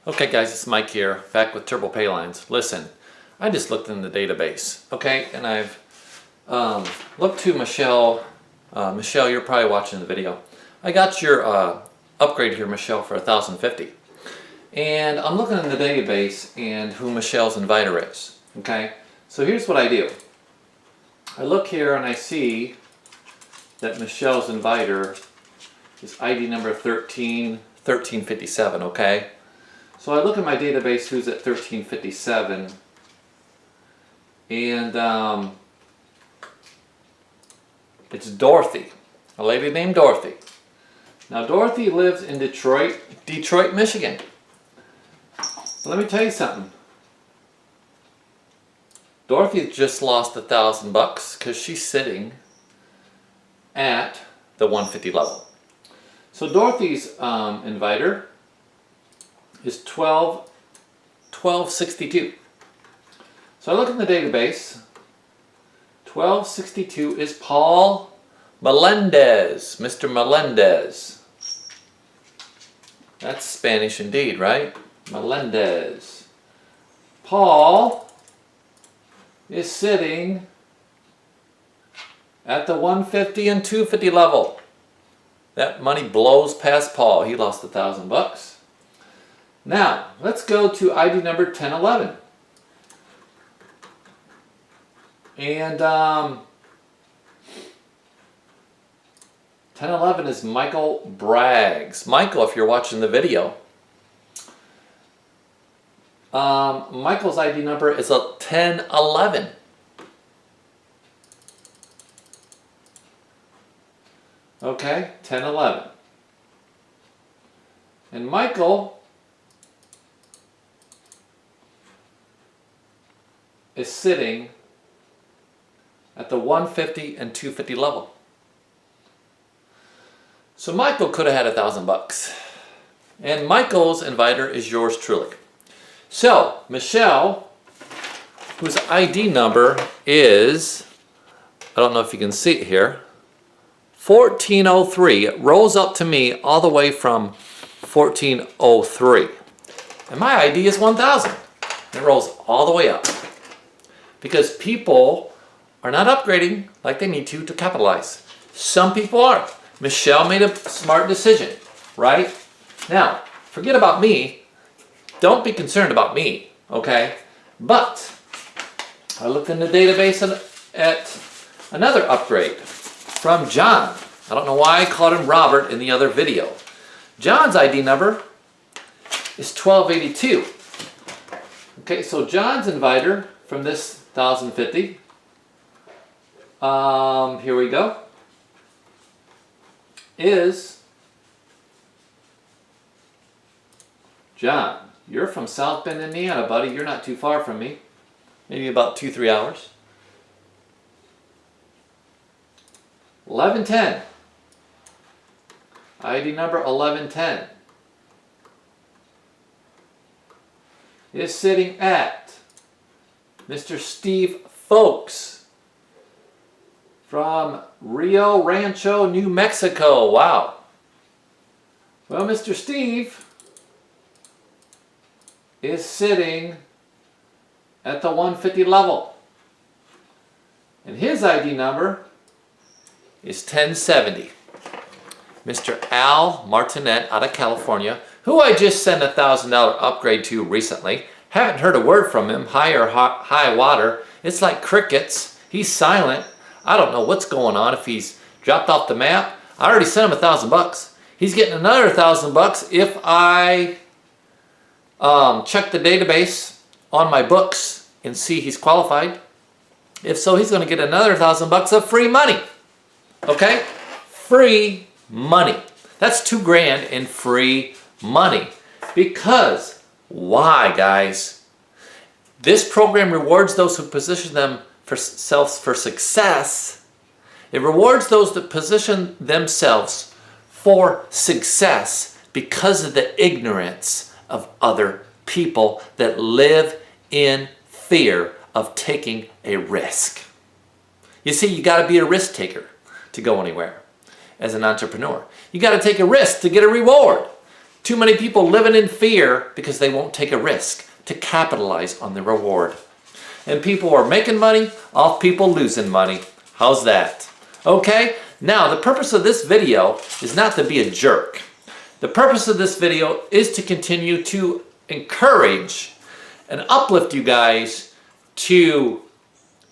Okay guys, it's Mike here, back with Turbo Paylines. Listen, I just looked in the database, okay, and I've looked to Michelle. Michelle, you're probably watching the video. I got your upgrade here, Michelle, for $1,050. And I'm looking in the database and who Michelle's inviter is, okay? So here's what I do. I look here and I see that Michelle's inviter is ID number 1357, okay? So I look at my database, who's at 1357, and it's Dorothy, a lady named Dorothy. Now Dorothy lives in Detroit, Michigan. Let me tell you something. Dorothy just lost $1,000 because she's sitting at the 150 level. So Dorothy's inviter is 1262. So I look in the database. 1262 is Paul Melendez, Mr. Melendez. That's Spanish indeed, right? Melendez. Paul is sitting at the 150 and 250 level. That money blows past Paul. He lost $1,000. Now, let's go to ID number 1011. And 1011 is Michael Braggs. Michael, if you're watching the video, Michael's ID number is a 1011. Okay, 1011. And Michael is sitting at the 150 and 250 level. So Michael could have had $1,000. And Michael's inviter is yours truly. So Michelle, whose ID number is, I don't know if you can see it here, 1403. It rolls up to me all the way from 1403. And my ID is 1000. It rolls all the way up. Because people are not upgrading like they need to capitalize. Some people are. Michelle made a smart decision, right? Now, forget about me. Don't be concerned about me, okay? But I looked in the database at another upgrade from John. I don't know why I called him Robert in the other video. John's ID number is 1282. Okay, so John's inviter from this 1050. Here we go. Is John. You're from South Bend, Indiana, buddy. You're not too far from me. Maybe about 2-3 hours. 1110. ID number 1110 is sitting at Mr. Steve Folks from Rio Rancho, New Mexico. Wow. Well, Mr. Steve is sitting at the 150 level. And his ID number is 1070. Mr. Al Martinet out of California, who I just sent a $1,000 upgrade to recently. Haven't heard a word from him, high or high water. It's like crickets. He's silent. I don't know what's going on, if he's dropped off the map. I already sent him $1,000. He's getting another $1,000 if I check the database on my books and see he's qualified. If so, he's going to get another $1,000 of free money. Okay? Free money. That's $2,000 in free money. Because, why, guys? This program rewards those who position themselves for success. It rewards those that position themselves for success because of the ignorance of other people that live in fear of taking a risk. You see, you got to be a risk taker to go anywhere as an entrepreneur. You got to take a risk to get a reward. Too many people living in fear because they won't take a risk to capitalize on the reward. And people are making money off people losing money. How's that? Okay, now the purpose of this video is not to be a jerk. The purpose of this video is to continue to encourage and uplift you guys to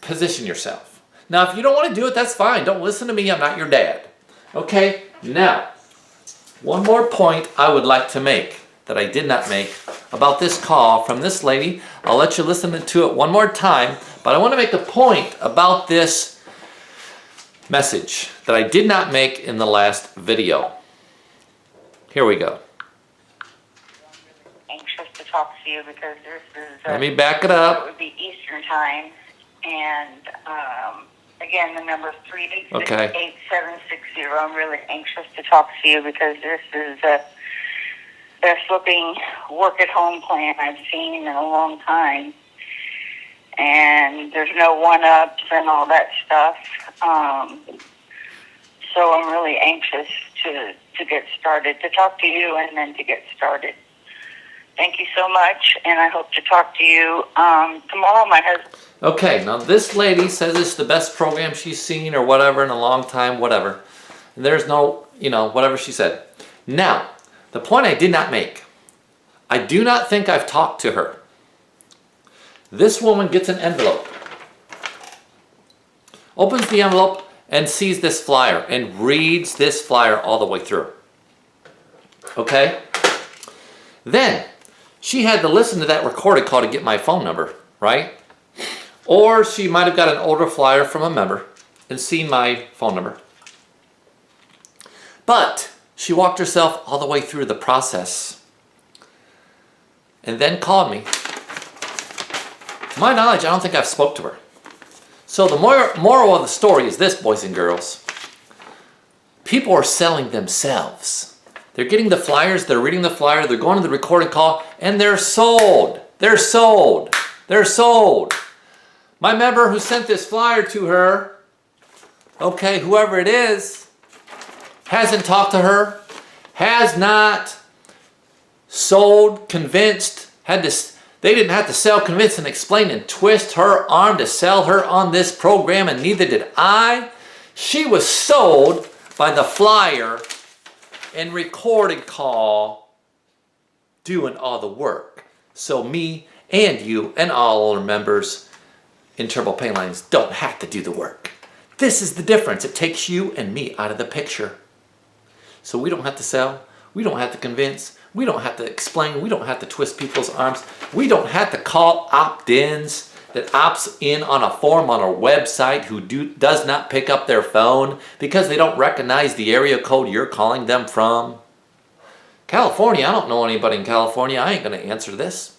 position yourself. Now, if you don't want to do it, that's fine. Don't listen to me. I'm not your dad. Okay, now, one more point I would like to make that I did not make about this call from this lady. I'll let you listen to it one more time, but I want to make a point about this message that I did not make in the last video. Here we go. Anxious to talk to you because this is... Let me back it up. It would be Eastern time, and again, the number is 386-8760. I'm really anxious to talk to you because this is the best looking work-at-home plan I've seen in a long time. And there's no one-ups and all that stuff. So I'm really anxious to get started, to talk to you and then to get started. Thank you so much, and I hope to talk to you tomorrow. My husband... Okay, now this lady says it's the best program she's seen or whatever in a long time, whatever. And there's no, whatever she said. Now, the point I did not make. I do not think I've talked to her. This woman gets an envelope, opens the envelope, and sees this flyer and reads this flyer all the way through. Okay? Then, she had to listen to that recorded call to get my phone number, right? Or she might have got an older flyer from a member and seen my phone number. But she walked herself all the way through the process and then called me. To my knowledge, I don't think I've spoke to her. So the moral of the story is this, boys and girls. People are selling themselves. They're getting the flyers, they're reading the flyer, they're going to the recording call, and they're sold. They're sold. They're sold. My member who sent this flyer to her, okay, whoever it is, hasn't talked to her, has not sold, convinced, they didn't have to sell, convince, and explain and twist her arm to sell her on this program, and neither did I. She was sold by the flyer and recorded call doing all the work. So me and you and all our members in Turbo Paylines don't have to do the work. This is the difference. It takes you and me out of the picture. So we don't have to sell. We don't have to convince. We don't have to explain. We don't have to twist people's arms. We don't have to call opt-ins that opts in on a form on our website who does not pick up their phone because they don't recognize the area code you're calling them from. California, I don't know anybody in California. I ain't going to answer this.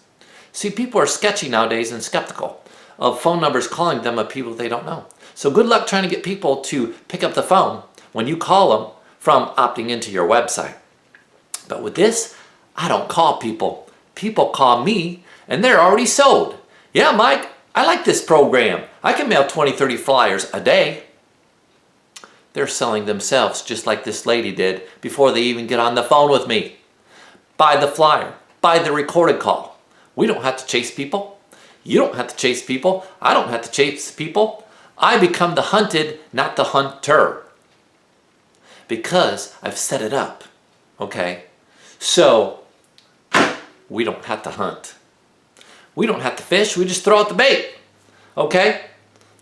See, people are sketchy nowadays and skeptical of phone numbers calling them of people they don't know. So good luck trying to get people to pick up the phone when you call them from opting into your website. But with this, I don't call people. People call me, and they're already sold. Yeah, Mike, I like this program. I can mail 20, 30 flyers a day. They're selling themselves just like this lady did before they even get on the phone with me. Buy the flyer. Buy the recorded call. We don't have to chase people. You don't have to chase people. I don't have to chase people. I become the hunted, not the hunter. Because I've set it up. Okay? So, we don't have to hunt. We don't have to fish. We just throw out the bait. Okay?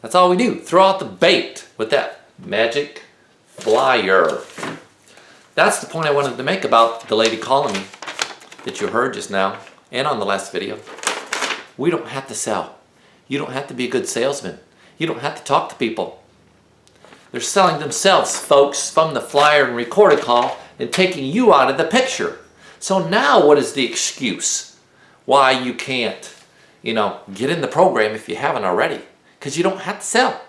That's all we do. Throw out the bait with that magic flyer. That's the point I wanted to make about the lady calling me that you heard just now and on the last video. We don't have to sell. You don't have to be a good salesman. You don't have to talk to people. They're selling themselves, folks, from the flyer and recorded call and taking you out of the picture. So now what is the excuse why you can't, get in the program if you haven't already? Because you don't have to sell.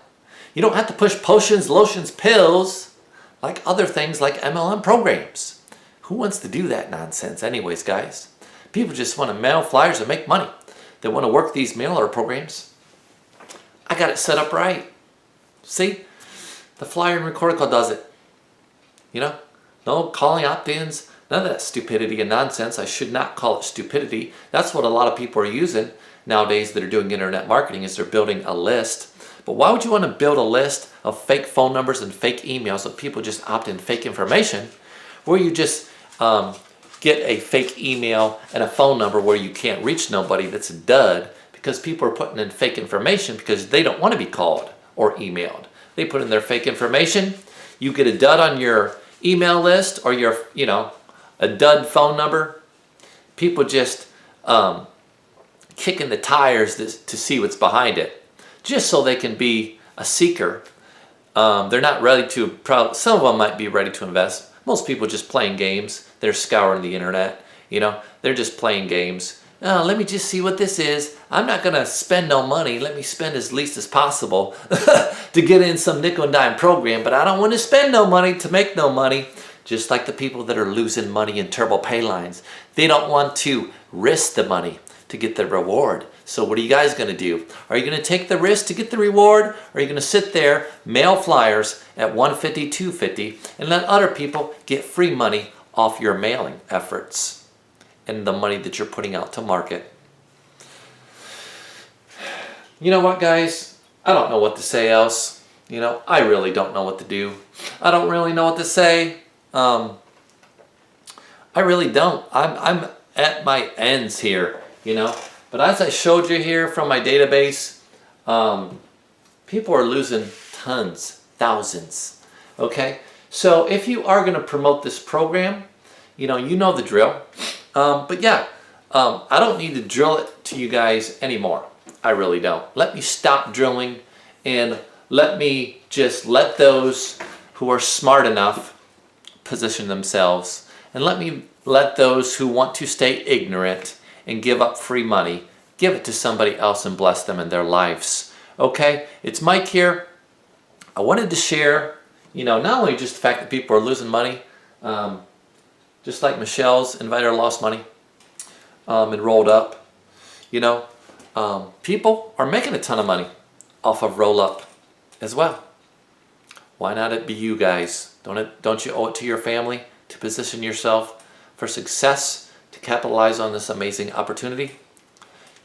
You don't have to push potions, lotions, pills, like other things like MLM programs. Who wants to do that nonsense anyways, guys? People just want to mail flyers and make money. They want to work these mail order programs. I got it set up right. See? The flyer and recorded call does it. No calling opt-ins, None of that stupidity and nonsense. I should not call it stupidity. That's what a lot of people are using nowadays that are doing internet marketing, is they're building a list. But why would you want to build a list of fake phone numbers and fake emails of people just opt in fake information, where you just get a fake email and a phone number where you can't reach nobody that's a dud, because people are putting in fake information because they don't want to be called or emailed. They put in their fake information. You get a dud on your email list or your, a dud phone number. People just kicking the tires to see what's behind it, just so they can be a seeker. They're not ready to, some of them might be ready to invest. Most people just playing games. They're scouring the internet. They're just playing games. Oh, let me just see what this is. I'm not going to spend no money. Let me spend as least as possible to get in some nickel and dime program, but I don't want to spend no money to make no money. Just like the people that are losing money in turbo pay lines. They don't want to risk the money to get the reward. So what are you guys going to do? Are you going to take the risk to get the reward? Or are you going to sit there, mail flyers at $1.50, $2.50, and let other people get free money off your mailing efforts and the money that you're putting out to market? You know what, guys? I don't know what to say else. I really don't know what to do. I don't really know what to say. I really don't. I'm at my ends here, But as I showed you here from my database, people are losing tons, thousands. Okay? So if you are going to promote this program, you know the drill. But yeah, I don't need to drill it to you guys anymore. I really don't. Let me stop drilling, and let me just let those who are smart enough position themselves, and let those who want to stay ignorant and give up free money, give it to somebody else and bless them in their lives. Okay, it's Mike here. I wanted to share, not only just the fact that people are losing money, just like Michelle's Inviter lost money and rolled up. People are making a ton of money off of roll up as well. Why not it be you guys? Don't you owe it to your family to position yourself for success, to capitalize on this amazing opportunity?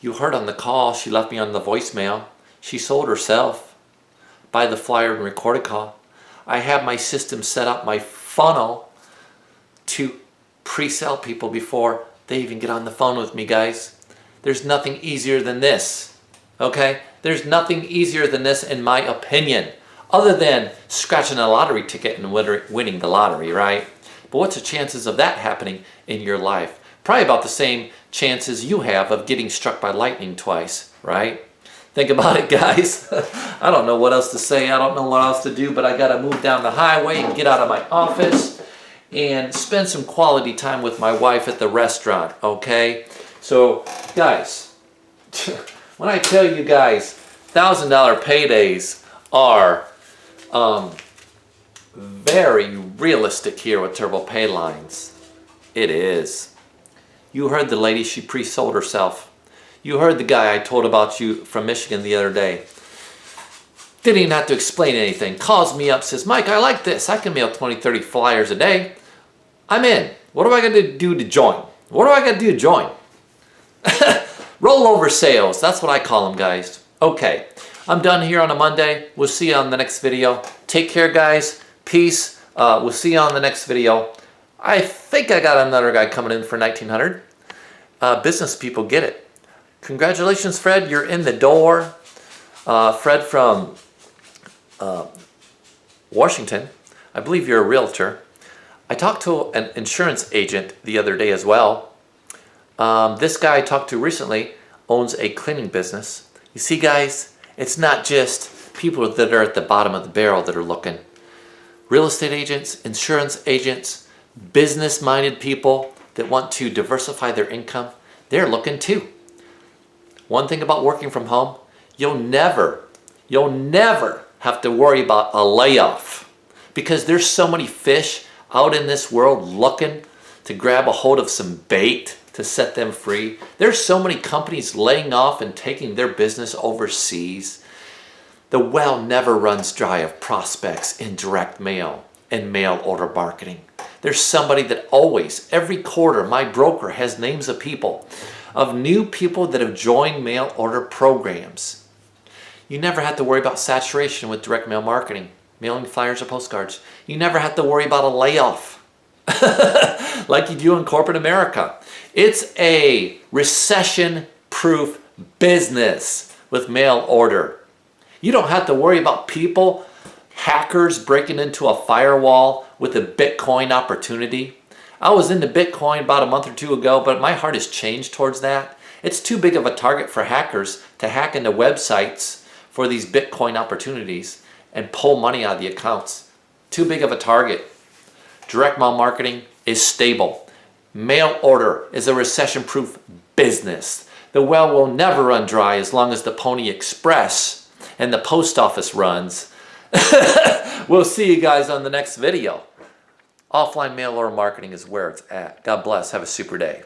You heard on the call, she left me on the voicemail. She sold herself by the flyer and recorded call. I have my system set up, my funnel, to pre-sell people before they even get on the phone with me, guys. There's nothing easier than this, okay? There's nothing easier than this, in my opinion, other than scratching a lottery ticket and winning the lottery, right? But what's the chances of that happening in your life? Probably about the same chances you have of getting struck by lightning twice, right? Think about it, guys. I don't know what else to say. I don't know what else to do, but I got to move down the highway and get out of my office and spend some quality time with my wife at the restaurant, okay? So, guys, when I tell you guys, $1,000 paydays are very realistic here with turbo pay lines. It is. You heard the lady, she pre-sold herself. You heard the guy I told about you from Michigan the other day. Didn't even have to explain anything. Calls me up, says, Mike, I like this. I can mail 20, 30 flyers a day. I'm in. What do I got to do to join? What do I got to do to join? Rollover sales. That's what I call them, guys. Okay. I'm done here on a Monday. We'll see you on the next video. Take care, guys. Peace. We'll see you on the next video. I think I got another guy coming in for 1900. Business people get it. Congratulations, Fred. You're in the door. Fred from Washington. I believe you're a realtor. I talked to an insurance agent the other day as well. This guy I talked to recently owns a cleaning business. You see, guys, it's not just people that are at the bottom of the barrel that are looking. Real estate agents, insurance agents, business-minded people that want to diversify their income, they're looking too. One thing about working from home, you'll never have to worry about a layoff, because there's so many fish out in this world looking to grab a hold of some bait to set them free. There's so many companies laying off and taking their business overseas. The well never runs dry of prospects in direct mail and mail order marketing. There's somebody that always, every quarter, my broker has names of people, of new people that have joined mail order programs. You never have to worry about saturation with direct mail marketing, mailing flyers or postcards. You never have to worry about a layoff like you do in corporate America. It's a recession-proof business with mail order. You don't have to worry about people, hackers breaking into a firewall with a Bitcoin opportunity. I was into Bitcoin about a month or two ago, but my heart has changed towards that. It's too big of a target for hackers to hack into websites for these Bitcoin opportunities and pull money out of the accounts. Too big of a target. Direct mail marketing is stable. Mail order is a recession-proof business. The well will never run dry as long as the Pony Express and the post office runs. We'll see you guys on the next video. Offline mail order marketing is where it's at. God bless. Have a super day.